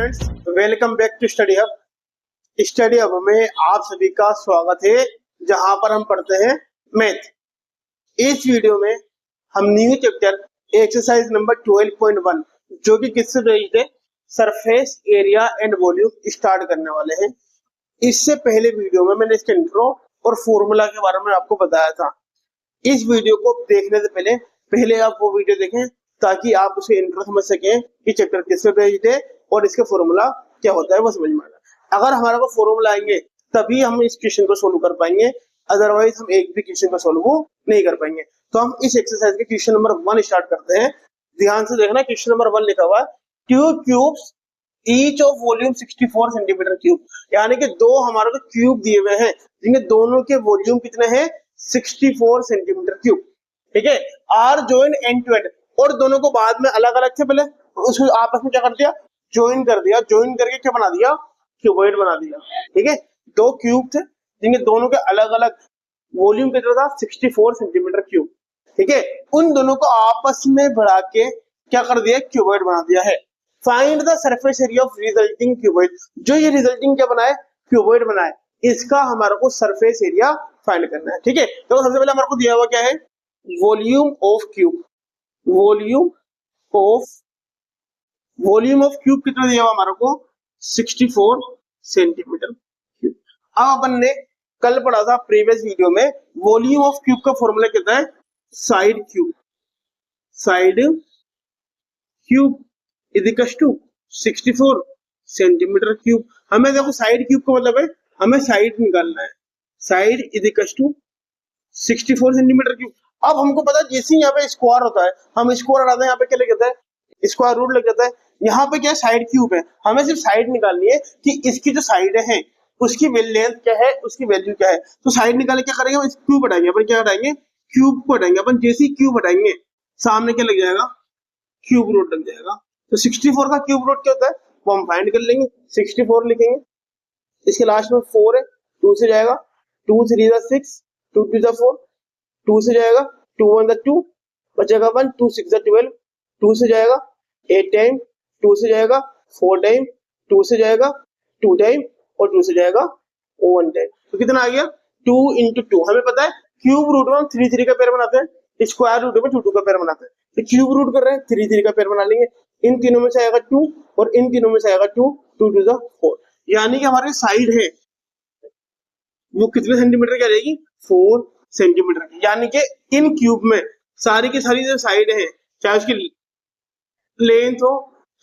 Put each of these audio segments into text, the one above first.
Friends, welcome back to Study Hub. Study Hub में आप सभी का स्वागत है, जहां पर हम पढ़ते हैं मैथ। इस वीडियो में हम न्यू चैप्टर एक्सरसाइज नंबर 12.1 जो कि किससे रिलेटेड है, surface area and volume start करने वाले हैं। इससे पहले वीडियो में मैंने इसके इंट्रो और फॉर्मूला के बारे में आपको बताया था। इस वीडियो को देखने से पहले आप वो वीडियो देखें ताकि आप उसे इंट्रो समझ सकें कि चैप्टर किससे रिलेटेड है और इसका फॉर्मूला क्या होता है वो समझ में आएगा। अगर हमारे को फॉर्मूला आएंगे तभी हम इस क्वेश्चन को सोल्व कर पाएंगे, अदरवाइज हम एक भी क्वेश्चन को सोल्व नहीं कर पाएंगे। तो हम इस एक्सरसाइज के क्वेश्चन नंबर 1 स्टार्ट करते हैं। ध्यान से देखना, क्वेश्चन नंबर 1 लिखा हुआ है to cubes each of volume 64 centimetre cube, यानी कि दो हमारे को क्यूब दिए हुए हैं जिनके दोनों के वॉल्यूम कितने हैं, 64 सेंटीमीटर क्यूब। ठीक है, are join end to end, और दोनों को बाद में अलग अलग थे, पहले उसको आपस में क्या कर दिया, ज्वाइन कर दिया। ज्वाइन करके क्या बना दिया, क्यूबॉइड बना दिया। ठीक है, दो क्यूब थे जिनके दोनों के अलग अलग वॉल्यूम कितना था, 64 सेंटीमीटर क्यूब। ठीक है, उन दोनों को आपस में बढ़ा के क्या कर दिया, क्यूबॉइड बना दिया है। Find the surface area of resulting cuboid, जो ये रिजल्टिंग क्या बनाए, क्यूबॉइड बनाए, इसका हमारे को सरफेस एरिया फाइंड करना है। ठीक है, तो सबसे पहले हमारे को दिया हुआ क्या है, volume of cube. Volume of cube कितना दिया हुआ हमारे को, 64 सेंटीमीटर क्यूब। अब अपन ने कल पढ़ा था प्रीवियस वीडियो में, वॉल्यूम ऑफ क्यूब का फॉर्मूला कितना है, side cube. Side cube is equal to 64 centimetre cube. हमें देखो साइड क्यूब का मतलब है हमें साइड निकालना है, side is equal to 64 centimetre cube. अब हमको पता है जैसे यहाँ पे स्क्वायर होता है, हम स्क्वायर हटाते हैं, यहाँ पे क्या लग जाता है, स्क्वायर रूट लग जाता है। यहाँ पे क्या साइड क्यूब है, हमें सिर्फ साइड निकालनी है कि इसकी जो साइड है उसकी लेंथ क्या है, उसकी वैल्यू क्या है। तो साइड निकालने क्या करेंगे, इस क्यूब हटाएंगे, अपन क्या हटाएंगे, क्यूब को हटाएंगे। अपन जैसे ही क्यूब हटाएंगे सामने क्या लग जाएगा, क्यूब रूट लग जाएगा। तो 64 का क्यूब रूट क्या होता है वो हम फाइंड कर लेंगे। 64 लिखेंगे, इसके लास्ट में 4 है, 2 से जाएगा, 2 3 6, 2 2 4, 2 से जाएगा, 2 1 2, बचेगा 1, 2 6 12, 2 से जाएगा 8 टाइम, 2 से जाएगा 4 टाइम, 2 से जाएगा 2 टाइम और 2 से जाएगा 1 टाइम। तो कितना आ गया, 2 into 2। हमें पता है क्यूब रूट में हम 3 3 का पेयर बनाते हैं, स्क्वायर रूट में 2 2 का पेयर बनाते हैं। तो क्यूब रूट कर रहे हैं, 3 3 का पेयर बना लेंगे। इन तीनों में से आएगा 2 और इन तीनों में से आएगा 2, 2 2 4, यानी कि हमारी साइड है वो कितने सेंटीमीटर की आ जाएगी, 4 सेंटीमीटर की। यानी कि इन क्यूब में सारी की सारी जो साइड है, चाहे उसकी लेंथ हो,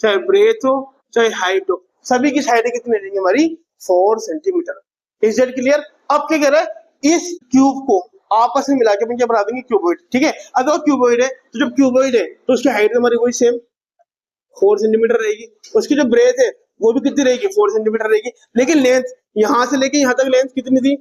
चाहे ब्रेथ हो, चाहे हाइट हो, सभी की साइड कितनी रहेंगी हमारी, 4 सेंटीमीटर। Is that clear. अब क्या कह रहा है, इस क्यूब को आपस में मिला के अपन क्या बना देंगे, क्यूबॉइड। ठीक है, अगर क्यूबॉइड है तो जब क्यूबॉइड है तो उसकी हाइट हमारी वही सेम 4 सेंटीमीटर रहेगी, उसकी जो ब्रेथ है वो भी कितनी रहेगी, 4 सेंटीमीटर रहेगी। लेकिन लेंथ यहां से लेके यहां तक लेंथ कितनी थी,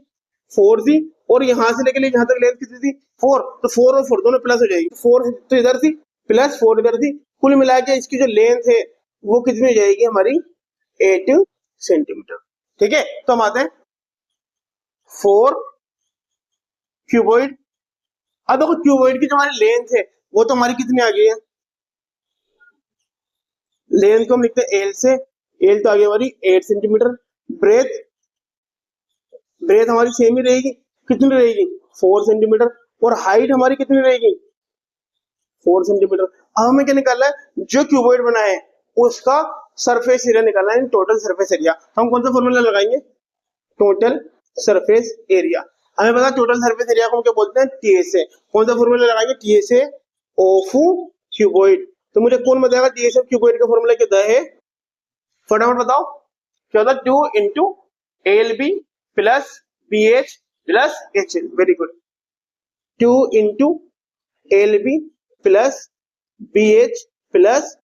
4 थी, और यहां से लेके यहां तक लेंथ कितनी थी, 4। तो 4 और 4 दोनों प्लस हो जाएगी, 4 तो इधर थी प्लस 4 इधर थी, कुल मिला के इसकी जो लेंथ है वो कितनी हो जाएगी हमारी, 8 सेंटीमीटर। ठीक है, तो हम आते हैं 4 क्यूबॉइड। अब देखो क्यूबॉइड की जो हमारी लेंथ है वो तो हमारी कितनी आ गई है, लेंथ को हम लिखते हैं एल से, एल तो आगे हमारी 8 सेंटीमीटर। ब्रेथ हमारी सेम ही रहेगी, कितनी रहेगी, 4 सेंटीमीटर। और हाइट हमारी कितनी रहेगी, 4 सेंटीमीटर। अब हमें क्या निकालना है, जो क्यूबॉइड बना है उसका सरफेस एरिया निकालना है, टोटल सरफेस एरिया। हम कौन सा फॉर्मूला लगाएंगे, टोटल सरफेस एरिया। हमें पता है टोटल सरफेस एरिया को हम क्या बोलते हैं, टीएसए। कौन सा फॉर्मूला लगाएंगे, टीएसए ऑफ क्यूबॉइड। तो मुझे कौन बताएगा टीएसए ऑफ क्यूबॉइड का फॉर्मूला कितना है, फटाफट बताओ क्या होता है, 2 into ALB plus BH plus HL। Very good, 2 into ALB plus BH plus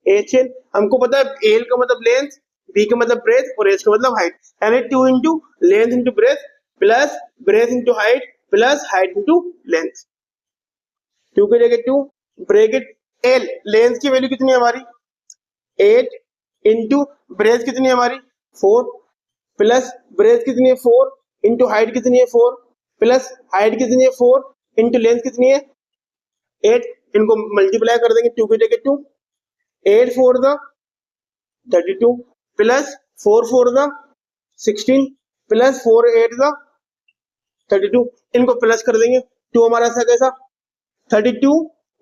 HL। हमको पता है एल का मतलब लेंथ, बी का मतलब ब्रेथ और एच का मतलब हाइट, यानी 2 into length into breadth plus breadth into height plus height into length. 2 की जगह 2, ब्रैकेट एल, लेंथ की वैल्यू कितनी है हमारी 8 इंटू ब्रेथ कितनी है हमारी 4 प्लस ब्रेथ कितनी है 4 इंटू हाइट कितनी है 4 प्लस हाइट कितनी है 4 इंटू लेंथ कितनी है 8। इनको मल्टीप्लाई कर देंगे, 2 की जगह 2, 8 4 the 32 plus 4 4 the 16 plus 4 8 the 32, इनको प्लस कर देंगे। 2 हमारा ऐसा कैसा 32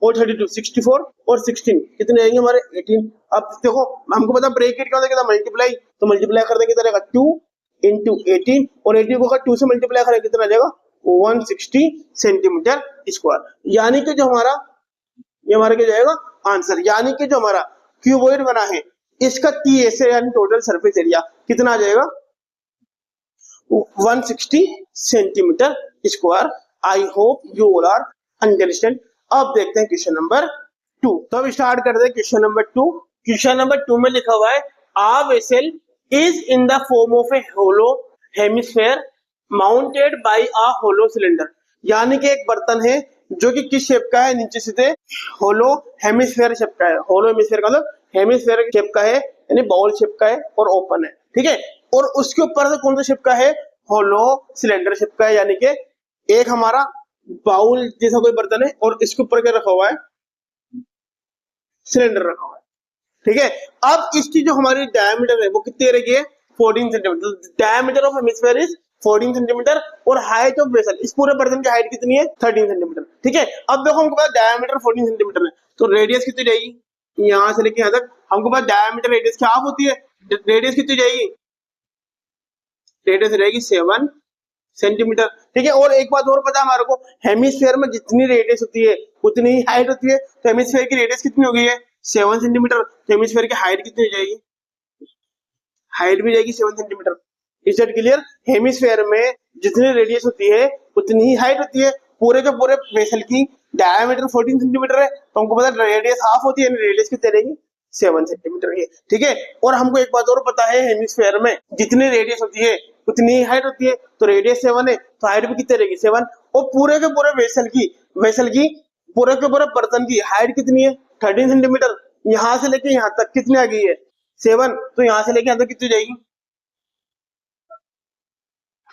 और 32 64 और 16 कितने आएंगे हमारे 18। अब देखो हमको पता ब्रैकेट क्या होता है मल्टीप्लाई, तो मल्टीप्लाई कर देंगे कितना 2 इंटू 18 और 18 को अगर 2 से मल्टीप्लाई करें कितना आ जाएगा 160 सेंटीमीटर स्क्वायर। यानी कि जो हमारा ये हमारा क्या जाएगा आंसर, यानी कि जो हमारा क्यूबॉइड बना है इसका टीएसए यानी टोटल सरफेस एरिया कितना आ जाएगा 160 centimetre square. I hope you all are understand. अब देखते हैं क्वेश्चन नंबर 2। तो अब स्टार्ट करते हैं क्वेश्चन नंबर 2। क्वेश्चन नंबर 2 में लिखा हुआ है a vessel is in the form of a hollow hemisphere mounted by a hollow cylinder. यानी कि एक बर्तन है जो कि किस शेप का है, नीचे से होलो हेमिस्फेयर शेप का है। होलो हेमिस्फेयर का मतलब हेमिस्फेयर शेप का है यानी बाउल शेप का है और ओपन है, ठीक है। और उसके ऊपर से कौन सा शेप का है होलो सिलेंडर शेप का है, यानी कि एक हमारा बाउल जैसा कोई बर्तन है और इसके ऊपर क्या रखा हुआ है सिलेंडर रखा हुआ है, ठीक है। अब इसकी जो हमारी डायमीटर है वो कितनी रहेगी 14 centimetre. Diameter of hemisphere is 14 centimetre और हाइट ऑफ वेसल इस पूरे बर्तन की हाइट कितनी है 13 सेंटीमीटर, ठीक है। अब देखो हमको पता डायमीटर 14 सेंटीमीटर है तो रेडियस कितनी जाएगी यहां से लेके यहां तक, हमको पता डायमीटर रेडियस क्या होती है, रेडियस कितनी जाएगी, रेडियस रहेगी 7 सेंटीमीटर, ठीक है। और एक बात और पता है हमारे को हेमिस्फेयर में जितनी रेडियस होती है उतनी ही हाइट होती है, तो हेमिस्फेयर की रेडियस कितनी हो गई है 7 सेंटीमीटर, तो हेमिस्फेयर की हाइट कितनी हो जाएगी, हाइट भी जाएगी 7 centimetre. Is that clear. Hemisphere में जितनी रेडियस होती है उतनी ही हाइट होती है। पूरे के पूरे वेसल की डायमीटर 14 सेंटीमीटर है तो हमको पता है रेडियस हाफ होती है, रेडियस कितनी रहेगी 7 सेंटीमीटर है, ठीक है। और हमको एक बात और पता है हेमिस्फेयर में जितनी रेडियस होती है उतनी ही हाइट होती है, तो रेडियस 7 है तो हाइट भी कितनी रहेगी 7। और पूरे के पूरे वेसल की पूरे के पूरे बर्तन की हाइट कितनी है 13 सेंटीमीटर। यहां से लेके यहां तक कितनी आ गई है 7, तो यहां से लेके यहां तक कितनी जाएगी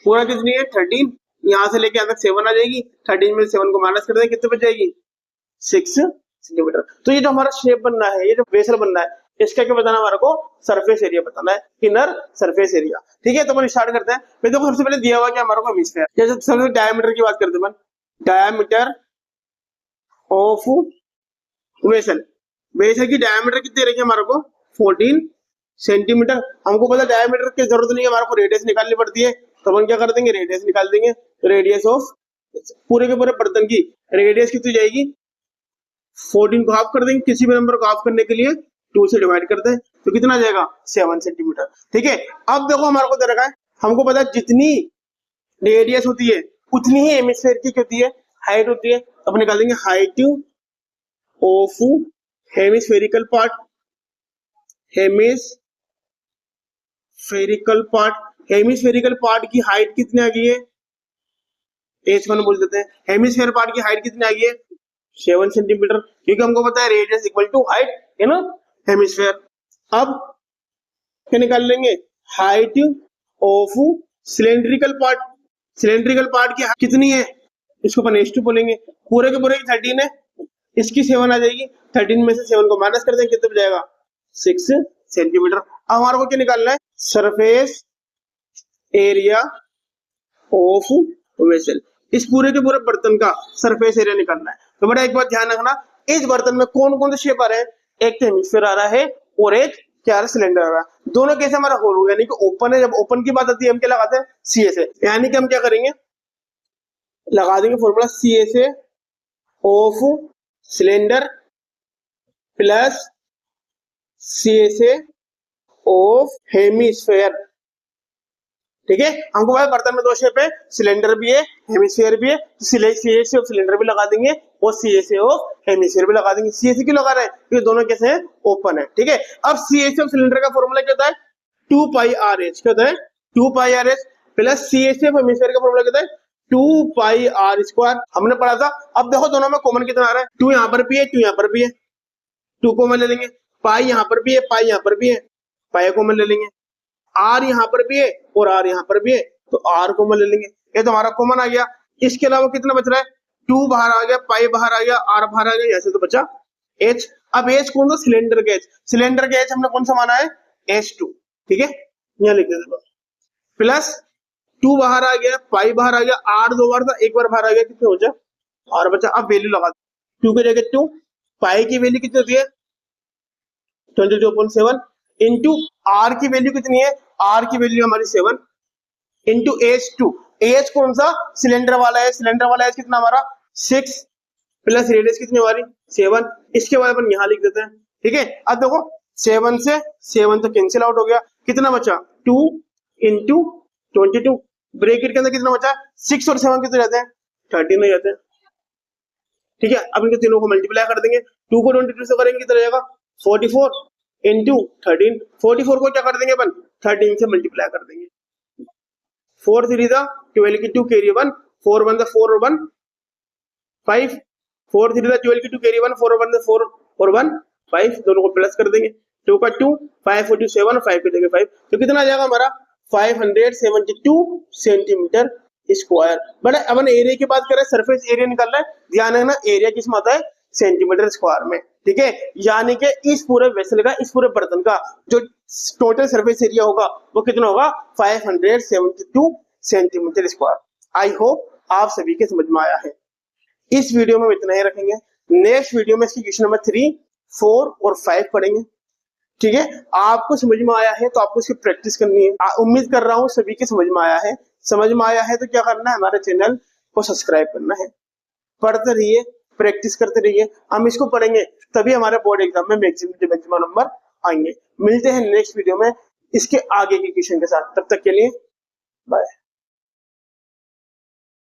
पूरा कितनी है 13, यहां से लेके यहां तक 7 आ जाएगी। 13 में 7 को माइनस कर देंगे कितने बच जाएगी 6 सेंटीमीटर। तो ये जो हमारा शेप बनना है, ये जो वेसल बनना है, इसका क्या बताना हमारे को सरफेस एरिया बताना है, इनर सरफेस एरिया, ठीक है। तो अपन स्टार्ट करते हैं। मैं देखो सबसे पहले दिया हुआ क्या हमारे को हेमिस्फेयर, जैसे सबसे डायमीटर की बात करते हैं अपन, डायमीटर ऑफ वेसल, वेसल की डायमीटर कितनी रहेगी हमारे को 14 सेंटीमीटर। हमको पता डायमीटर की जरूरत नहीं है, हमारे को रेडियस निकालनी पड़ती है, तो अपन क्या कर देंगे रेडियस निकाल देंगे। रेडियस ऑफ पूरे के पूरे बर्तन की रेडियस कितनी जाएगी 14 को हाफ कर देंगे, किसी भी नंबर को हाफ करने के लिए 2 से डिवाइड करते हैं तो कितना आ जाएगा 7 सेंटीमीटर, ठीक है। अब देखो हमारे को दे रखा है, हमको पता है जितनी रेडियस होती है उतनी ही हेमिस्फेयर की होती है हाइट होती है, तो अपन निकाल देंगे height of hemispherical part, hemispherical part की हाइट कितनी आ गई है H1 बोल देते हैं। हेमिस्फेयर पार्ट की हाइट कितनी आ गई है 7 सेंटीमीटर, क्योंकि हमको पता है रेडियस इक्वल टू हाइट है ना हेमिस्फेयर। अब क्या निकाल लेंगे height of cylindrical part, cylindrical part की हाइट कितनी है इसको अपन H2 बोलेंगे। पूरे के पूरे की 13 है, इसकी 7 आ जाएगी, 13 में से 7 को माइनस कर देंगे कितने बच जाएगा 6 सेंटीमीटर। अब हमारे को क्या निकालना है सरफेस एरिया ऑफ वेसल, इस पूरे के पूरे बर्तन का सरफेस एरिया निकालना है। तो बड़ा एक बात ध्यान रखना, इस बर्तन में कौन कौन से शेप आ रहे हैं, एक तो हेमिस्फेयर आ रहा है और एक क्या सिलेंडर आ रहा है। दोनों कैसे हमारा होल हो, यानी कि ओपन है, जब ओपन की बात आती है हम क्या लगाते हैं CSA, यानी कि हम क्या करेंगे लगा देंगे formula CSA of cylinder plus CSA of hemisphere, ठीक है। हमको पता बर्तन में 2 शेप है, सिलेंडर भी है हेमिस्फेयर भी है, CSA ऑफ सिलेंडर भी लगा देंगे और CSA ऑफ हेमिस्फेयर भी लगा देंगे। CSA क्यों लगा रहे हैं क्योंकि दोनों कैसे हैं ओपन है, ठीक है। अब CSA ऑफ सिलेंडर का फॉर्मूला क्या होता है 2 पाई RH, क्या होता है 2 पाई RH plus CSA of hemisphere का फॉर्मूला क्या होता है 2 पाई R स्क्वायर, हमने पढ़ा था। अब देखो दोनों में कॉमन कितना आ रहा है 2 यहाँ पर भी है 2 यहाँ पर भी है, 2 कॉमन ले लेंगे, पाई यहाँ पर भी है पाई यहाँ पर भी है, पाई कॉमन ले लेंगे, R यहाँ पर भी है और R यहाँ पर भी है तो R कॉमन ले लेंगे, ये तो हमारा कॉमन आ गया। इसके अलावा कितना बच रहा है 2 बाहर आ गया, पाई बाहर आ गया, R बाहर आ गया, यहाँ से तो बचा H। अब H कौन सा सिलेंडर का H, सिलेंडर का H हमने कौन सा माना है H2, ठीक है, यहाँ लिख देते प्लस 2 बाहर आ गया, 5 बाहर आ गया, 8 2 बार था, एक बार बाहर आ गया, कितने हो जाए और बचा। अब वैल्यू लगा 2 की जगह 2, पाई की वैल्यू कितनी होती है 22.7 इंटू आर की वैल्यू कितनी है, आर की वैल्यू हमारी 7 इंटू एच 2, एच कौन सा सिलेंडर वाला है, सिलेंडर वाला एच कितना हमारा 6 प्लस रेडियस कितनी हमारी 7, इसके बाद अपन यहाँ लिख देते हैं। ठीक है, अब देखो 7 से 7 तो कैंसिल आउट हो गया, कितना बचा 2 इंटू 22, ब्रैकेट के अंदर कितना बचा 6 और 7 कितने जाते हैं 13 हो जाते हैं। ठीक है, अब इनको तीनों को मल्टीप्लाई कर देंगे, 2 को 22 से करेंगे कितना जाएगा 44 इंटू 13, 44 को क्या कर देंगे अपन 13 से मल्टीप्लाई कर देंगे, 4 3 था 12 की 2 कैरी 1, 4 1 4 और 1 5, 4 3 था 12 की 2 कैरी 1, 4 1 4 और 1 5, दोनों को प्लस कर देंगे, 2 का 2 5 4 2 7, 5 की जगह 5, तो कितना आ जाएगा हमारा 572 centimetre square. But upon area की बात करें, सरफेस एरिया निकल रहा है, ध्यान रखना एरिया किस में आता है सेंटीमीटर स्क्वायर में। ठीक है, यानी कि इस पूरे वेसल का, इस पूरे बर्तन का जो टोटल सरफेस एरिया होगा वो कितना होगा 572 सेंटीमीटर स्क्वायर। आई होप आप सभी के समझ में आया है। इस वीडियो में इतना ही रखेंगे, नेक्स्ट वीडियो में इसकी क्वेश्चन नंबर 3 4 और 5 पढ़ेंगे। ठीक है, आपको समझ में आया है तो आपको इसकी प्रैक्टिस करनी है। उम्मीद कर रहा हूँ सभी के समझ में आया है। समझ में आया है तो क्या करना है, हमारे चैनल को सब्सक्राइब करना है, पढ़ते रहिए, प्रैक्टिस करते रहिए, हम इसको पढ़ेंगे तभी हमारे बोर्ड एग्जाम में मैक्सिमम नंबर आएंगे। मिलते हैं नेक्स्ट वीडियो में इसके आगे के क्वेश्चन के साथ, तब तक के लिए बाय।